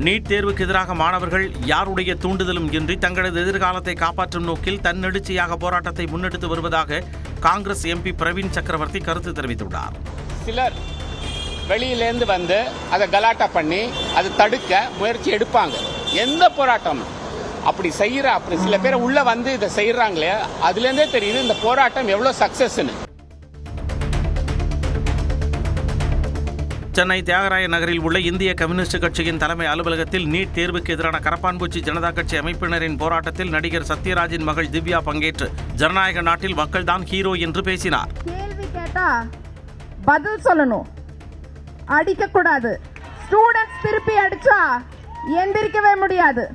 NEET தேர்வுக்கு எதிராக மாணவர்கள் யாருடைய தூண்டுதலும் இன்றி தங்களது எதிர்காலத்தை காப்பாற்றும் நோக்கில் தன்னெழுச்சியாக போராட்டத்தை முன்னெடுத்து வருவதாக காங்கிரஸ் எம்பி பிரவீன் சக்கரவர்த்தி கருத்து தெரிவித்துள்ளார். சிலர் வெளியிலேருந்து வந்து அதை கலாட்டா பண்ணி அதை தடுக்க முயற்சி எடுப்பாங்க. எந்த போராட்டம் அப்படி சில பேர் உள்ள வந்து இதை செய்யறாங்களே, அதுலேருந்தே தெரியுது இந்த போராட்டம் எவ்வளோ சக்சஸ்ன்னு. சென்னை தியாகராய நகரில் உள்ள இந்திய கம்யூனிஸ்ட் கட்சியின் தலைமை அலுவலகத்தில் நீட் தேர்வுக்கு எதிரான கரப்பான்பூச்சி ஜனதா கட்சி அமைப்பினரின் போராட்டத்தில் நடிகர் சத்யராஜின் மகள் திவ்யா பங்கேற்று ஜனநாயக நாட்டில் மக்கள் தான் ஹீரோ என்று பேசினார். கேள்வி கேட்டா பதில் சொல்லணும், அடிக்க கூடாது. ஸ்டூடெண்ட்ஸ் திருப்பி அடிச்சா எந்திரிக்கவே முடியாது.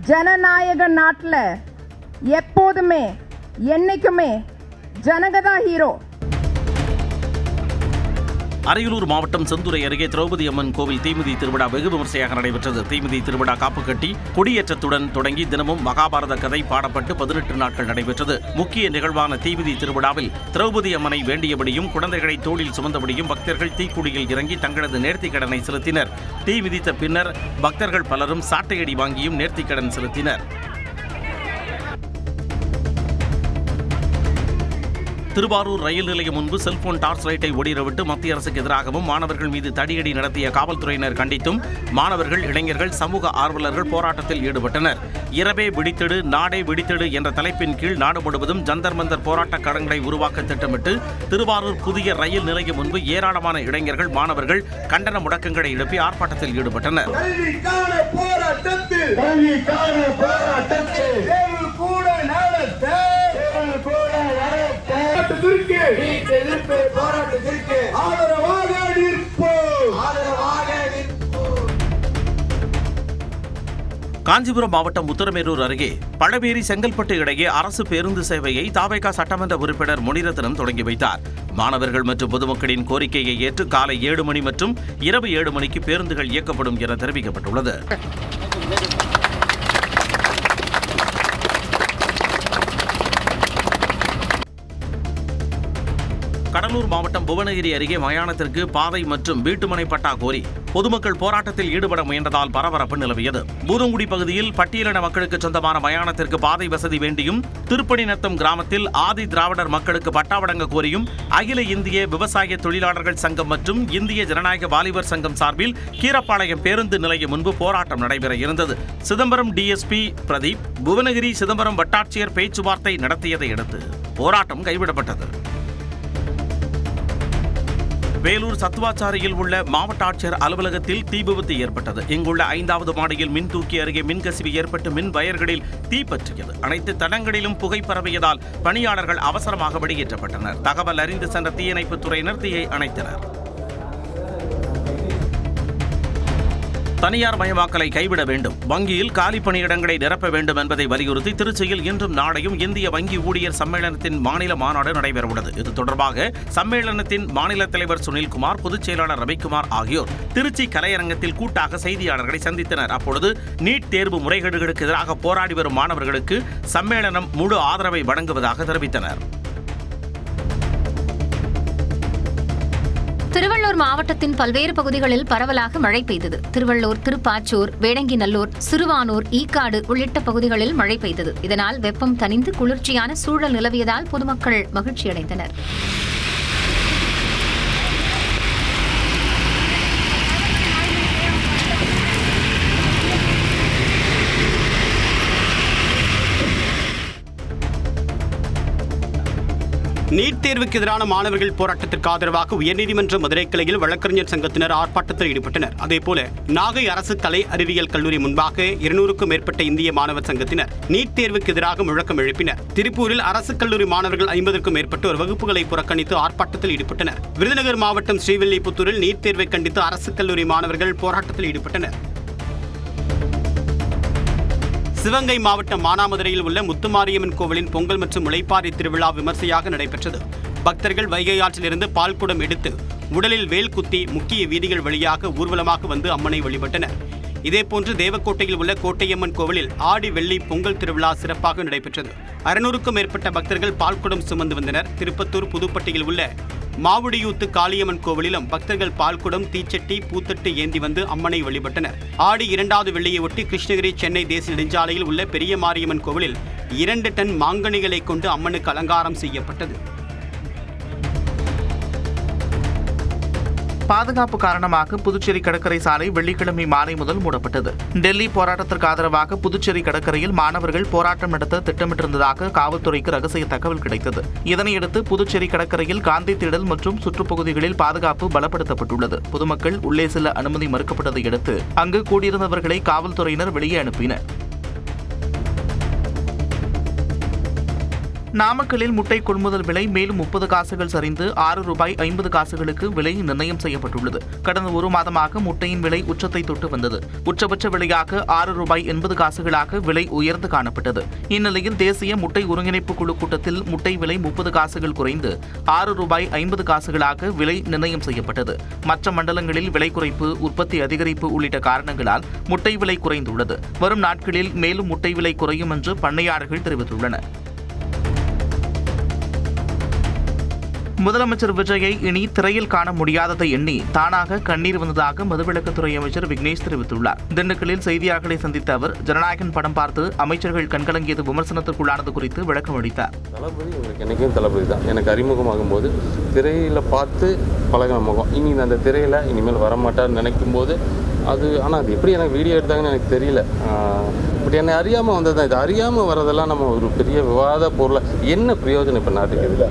ஜனநாயக நாட்டில் எப்போதுமே என்னைக்குமே ஜனகதா ஹீரோ. அரியலூர் மாவட்டம் செந்துறை அருகே திரௌபதி அம்மன் கோவில் தீமிதி திருவிழா வெகு விமர்சையாக நடைபெற்றது. தீமிதி திருவிழா காப்பு கட்டி கொடியேற்றத்துடன் தொடங்கி தினமும் மகாபாரத கதை பாடப்பட்டு 18 நாட்கள் நடைபெற்றது. முக்கிய நிகழ்வான தீமிதி திருவிழாவில் திரௌபதி அம்மனை வேண்டியபடியும் குழந்தைகளை தோளில் சுமந்தபடியும் பக்தர்கள் தீக்குடியில் இறங்கி தங்களது நேர்த்திக்கடனை செலுத்தினர். தீ மிதித்த பின்னர் பக்தர்கள் பலரும் சாட்டையடி வாங்கியும் நேர்த்திக்கடன் செலுத்தினர். திருவாரூர் ரயில் நிலையம் முன்பு செல்போன் டார்ச் லைட்டை ஒளிரவிட்டு மத்திய அரசுக்கு எதிராகவும் மாணவர்கள் மீது தடியடி நடத்திய காவல்துறையினர் கண்டித்தும் மாணவர்கள், இளைஞர்கள், சமூக ஆர்வலர்கள் போராட்டத்தில் ஈடுபட்டனர். இரவே விழித்தெடு நாடே விழித்தெடு என்ற தலைப்பின் கீழ் நாடு முழுவதும் ஜந்தர் மந்தர் போராட்ட களங்களை உருவாக்க திட்டமிட்டு திருவாரூர் புதிய ரயில் நிலையம் முன்பு ஏராளமான இளைஞர்கள், மாணவர்கள் கண்டன முழக்கங்களை எழுப்பி ஆர்ப்பாட்டத்தில் ஈடுபட்டனர். காஞ்சிபுரம் மாவட்டம் உத்தரமேரூர் அருகே பழவேரி செங்கல்பட்டு இடையே அரசு பேருந்து சேவையை தாவேகா சட்டமன்ற உறுப்பினர் முனிரத்னம் தொடங்கி வைத்தார். மாணவர்கள் மற்றும் பொதுமக்களின் கோரிக்கையை ஏற்று காலை 7 மணி மற்றும் இரவு 7 மணிக்கு பேருந்துகள் இயக்கப்படும் என தெரிவிக்கப்பட்டுள்ளது. கடலூர் மாவட்டம் புவனகிரி அருகே மயானத்திற்கு பாதை மற்றும் வீட்டுமனை பட்டா கோரி பொதுமக்கள் போராட்டத்தில் ஈடுபட முயன்றதால் பரபரப்பு நிலவியது. பூதங்குடி பகுதியில் பட்டியலின மக்களுக்கு சொந்தமான மயானத்திற்கு பாதை வசதி வேண்டியும் திருப்பணிநத்தம் கிராமத்தில் ஆதி திராவிடர் மக்களுக்கு பட்டா வழங்க கோரியும் அகில இந்திய விவசாய தொழிலாளர்கள் சங்கம் மற்றும் இந்திய ஜனநாயக வாலிபர் சங்கம் சார்பில் கீரப்பாளையம் பேருந்து நிலையம் முன்பு போராட்டம் நடைபெற இருந்தது. சிதம்பரம் டிஎஸ்பி பிரதீப் புவனகிரி சிதம்பரம் வட்டாட்சியர் பேச்சுவார்த்தை நடத்தியதை அடுத்து போராட்டம் கைவிடப்பட்டது. வேலூர் சத்துவாச்சாரியில் உள்ள மாவட்ட ஆட்சியர் அலுவலகத்தில் தீ விபத்து ஏற்பட்டது. இங்குள்ள 5வது மாடியில் மின்தூக்கி அருகே மின்கசிவு ஏற்பட்டு மின் வயர்களில் தீ பற்றியது. அனைத்து தடங்களிலும் புகை பரவியதால் பணியாளர்கள் அவசரமாக வெளியேற்றப்பட்டனர். தகவல் அறிந்து சென்ற தீயணைப்புத் துறையினர் தீயை அணைத்தனர். தனியார் மயமாக்கலை கைவிட வேண்டும், வங்கியில் காலி பணியிடங்களை நிரப்ப வேண்டும் என்பதை வலியுறுத்தி திருச்சியில் இன்றும் நாளையும் இந்திய வங்கி ஊழியர் சம்மேளனத்தின் மாநில மாநாடு நடைபெறவுள்ளது. இது தொடர்பாக சம்மேளனத்தின் மாநில தலைவர் சுனில்குமார், பொதுச் செயலாளர் ரவிக்குமார் ஆகியோர் திருச்சி கலையரங்கத்தில் கூட்டாக செய்தியாளர்களை சந்தித்தனர். அப்பொழுது நீட் தேர்வு முறைகேடுகளுக்கு எதிராக போராடி வரும் மாணவர்களுக்கு சம்மேளனம் முழு ஆதரவை வழங்குவதாக தெரிவித்தனர். திருவள்ளூர் மாவட்டத்தின் பல்வேறு பகுதிகளில் பரவலாக மழை பெய்தது. திருவள்ளூர், திருப்பாச்சூர், வேடங்கிநல்லூர், சிறுவானூர், ஈக்காடு உள்ளிட்ட பகுதிகளில் மழை பெய்தது. இதனால் வெப்பம் தணிந்து குளிர்ச்சியான சூழல் நிலவியதால் பொதுமக்கள் மகிழ்ச்சியடைந்தனர். நீட் தேர்வுக்கு எதிரான மாணவர்கள் போராட்டத்திற்கு ஆதரவாக உயர்நீதிமன்ற மதுரை கிளையில் வழக்கறிஞர் சங்கத்தினர் ஆர்ப்பாட்டத்தில் ஈடுபட்டனர். அதேபோல நாகை அரசு கலை அறிவியல் கல்லூரி முன்பாக 200க்கும் மேற்பட்ட இந்திய மாணவர் சங்கத்தினர் நீட் தேர்வுக்கு எதிராக முழக்கம் எழுப்பினர். திருப்பூரில் அரசு கல்லூரி மாணவர்கள் 50க்கும் மேற்பட்டோர் வகுப்புகளை புறக்கணித்து ஆர்ப்பாட்டத்தில் ஈடுபட்டனர். விருதுநகர் மாவட்டம் ஸ்ரீவில்லிபுத்தூரில் நீட் தேர்வை கண்டித்து அரசு கல்லூரி மாணவர்கள் போராட்டத்தில் ஈடுபட்டனர். சிவகங்கை மாவட்டம் மானாமதுரையில் உள்ள முத்துமாரியம்மன் கோவிலின் பொங்கல் மற்றும் முளைப்பாரி திருவிழா விமர்சையாக நடைபெற்றது. பக்தர்கள் வைகை ஆற்றிலிருந்து பால்குடம் எடுத்து உடலில் வேல் குத்தி முக்கிய வீதிகள் வழியாக ஊர்வலமாக வந்து அம்மனை வழிபட்டனர். இதேபோன்று தேவக்கோட்டையில் உள்ள கோட்டையம்மன் கோவிலில் ஆடி வெள்ளி பொங்கல் திருவிழா சிறப்பாக நடைபெற்றது. 600க்கும் மேற்பட்ட பக்தர்கள் பால்குடம் சுமந்து வந்தனர். திருப்பத்தூர் புதுப்பட்டியில் உள்ள மாவுடியூத்து காளியம்மன் கோவிலிலும் பக்தர்கள் பால்குடம், தீச்சட்டி, பூத்தட்டு ஏந்தி வந்து அம்மனை வழிபட்டனர். ஆடி 2வது வெள்ளியை ஒட்டி கிருஷ்ணகிரி சென்னை தேசிய நெடுஞ்சாலையில் உள்ள பெரிய மாரியம்மன் கோவிலில் 2 டன் மாங்கனிகளை கொண்டு அம்மனுக்கு அலங்காரம் செய்யப்பட்டது. பாதுகாப்பு காரணமாக புதுச்சேரி கடற்கரை சாலை வெள்ளிக்கிழமை மாலை முதல் மூடப்பட்டது. டெல்லி போராட்டத்திற்கு ஆதரவாக புதுச்சேரி கடற்கரையில் மாணவர்கள் போராட்டம் நடத்த திட்டமிட்டிருந்ததாக காவல்துறைக்கு ரகசிய தகவல் கிடைத்தது. இதனையடுத்து புதுச்சேரி கடற்கரையில் காந்தி திடல் மற்றும் சுற்றுப்பகுதிகளில் பாதுகாப்பு பலப்படுத்தப்பட்டுள்ளது. பொதுமக்கள் உள்ளே செல்ல அனுமதி மறுக்கப்பட்டதை அடுத்து அங்கு கூடியிருந்தவர்களை காவல்துறையினர் வெளியே அனுப்பினர். நாமக்கல்லில் முட்டை கொள்முதல் விலை மேலும் 30 காசுகள் சரிந்து ₹6.50 விலை நிர்ணயம் செய்யப்பட்டுள்ளது. கடந்த 1 மாதமாக முட்டையின் விலை உச்சத்தை தொட்டு வந்தது. உச்சபட்ச விலையாக ₹6.80 விலை உயர்ந்து காணப்பட்டது. இந்நிலையில் தேசிய முட்டை ஒருங்கிணைப்பு குழு கூட்டத்தில் முட்டை விலை 30 காசுகள் குறைந்து ₹6.50 விலை நிர்ணயம் செய்யப்பட்டது. மற்ற மண்டலங்களில் விலை குறைப்பு, உற்பத்தி அதிகரிப்பு உள்ளிட்ட காரணங்களால் முட்டை விலை குறைந்துள்ளது. வரும் நாட்களில் மேலும் முட்டை விலை குறையும் என்று பண்ணையாளர்கள் தெரிவித்துள்ளனர். முதலமைச்சர் விஜயை இனி திரையில் காண முடியாததை எண்ணி தானாக கண்ணீர் வந்ததாக மதுவிலக்குத்துறை அமைச்சர் விக்னேஷ் தெரிவித்துள்ளார். திண்டுக்கல்லில் செய்தியாளர்களை சந்தித்த அவர் ஜனநாயகன் படம் பார்த்து அமைச்சர்கள் கண்கலங்கியது விமர்சனத்திற்குள்ளானது குறித்து விளக்கம் அளித்தார். தளபதி உங்களுக்கு என்னைக்கும் தளபதி தான். எனக்கு அறிமுகமாகும் போது திரையில் பார்த்து பழகின முகம், இனி அந்த திரையில் இனிமேல் வரமாட்டார்னு நினைக்கும் போது ஆனால் அது எப்படி எனக்கு வீடியோ எடுத்தாங்கன்னு எனக்கு தெரியல. இப்படி என்னை அறியாமல் வந்தது தான். இது அறியாமல் வரதெல்லாம் நம்ம ஒரு பெரிய விவாத பொருளை என்ன பிரயோஜனம் இப்போ நாட்டுக்கு இல்லை.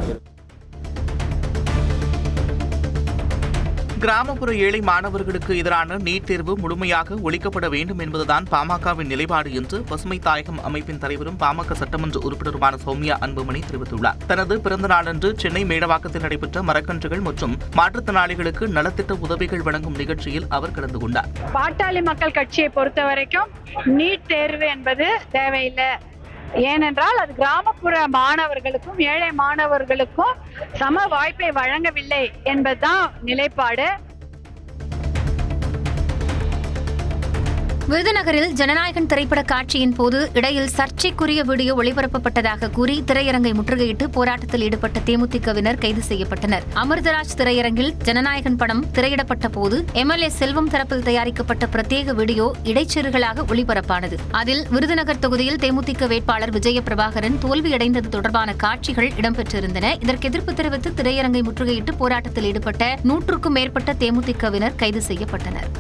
கிராமப்புற ஏழை மாணவர்களுக்கு எதிரான நீட் தேர்வு முழுமையாக ஒழிக்கப்பட வேண்டும் என்பதுதான் பாமகவின் நிலைப்பாடு என்று பசுமை தாயகம் அமைப்பின் தலைவரும் பாமக சட்டமன்ற உறுப்பினருமான சௌமியா அன்புமணி தெரிவித்துள்ளார். தனது பிறந்த நாளன்று சென்னை மேடவாக்கத்தில் நடைபெற்ற மரக்கன்றுகள் மற்றும் மாற்றுத்திறனாளிகளுக்கு நலத்திட்ட உதவிகள் வழங்கும் நிகழ்ச்சியில் அவர் கலந்து கொண்டார். பாட்டாளி மக்கள் கட்சியை பொறுத்த வரைக்கும் நீட் தேர்வு என்பது தேவையில்லை. ஏனென்றால் அது கிராமப்புற மாணவர்களுக்கும் ஏழை மாணவர்களுக்கும் சம வாய்ப்பை வழங்கவில்லை என்பதுதான் நிலைப்பாடு. விருதுநகரில் ஜனநாயகன் திரைப்பட காட்சியின் போது இடையில் சர்ச்சைக்குரிய வீடியோ ஒளிபரப்பப்பட்டதாக கூறி திரையரங்கை முற்றுகையிட்டு போராட்டத்தில் ஈடுபட்ட தேமுதிகவினர் கைது செய்யப்பட்டனர். அமிர்தராஜ் திரையரங்கில் ஜனநாயகன் படம் திரையிடப்பட்ட போது எம்எல்ஏ செல்வம் தரப்பில் தயாரிக்கப்பட்ட பிரத்யேக வீடியோ இடைச்செருகலாக ஒளிபரப்பானது. அதில் விருதுநகர் தொகுதியில் தேமுதிக வேட்பாளர் விஜய பிரபாகரன் தோல்வியடைந்தது தொடர்பான காட்சிகள் இடம்பெற்றிருந்தன. இதற்கு எதிர்ப்பு தெரிவித்து திரையரங்கை முற்றுகையிட்டு போராட்டத்தில் ஈடுபட்ட 100க்கும் மேற்பட்ட தேமுதிகவினர் கைது செய்யப்பட்டனர்.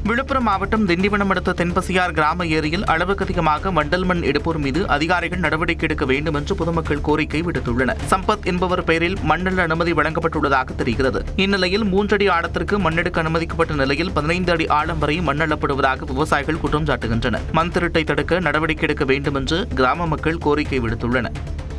விழுப்புரம் மாவட்டம் திண்டிவனம் அடுத்த தென்பசியார் கிராம ஏரியில் அளவுக்கு அதிகமாக மண்டல் மண் எடுப்போர் மீது அதிகாரிகள் நடவடிக்கை எடுக்க வேண்டும் என்று பொதுமக்கள் கோரிக்கை விடுத்துள்ளனர். சம்பத் என்பவர் பெயரில் மண்ணெடுக்க அனுமதி வழங்கப்பட்டுள்ளதாக தெரிகிறது. இந்நிலையில் 3 அடி ஆழத்திற்கு மண்ணெடுக்க அனுமதிக்கப்பட்ட நிலையில் 15 அடி ஆழம் வரை மண்ணள்ளப்படுவதாக விவசாயிகள் குற்றம் சாட்டுகின்றனர். மண் திருட்டை தடுக்க நடவடிக்கை எடுக்க வேண்டும் என்று கிராம மக்கள் கோரிக்கை விடுத்துள்ளனர்.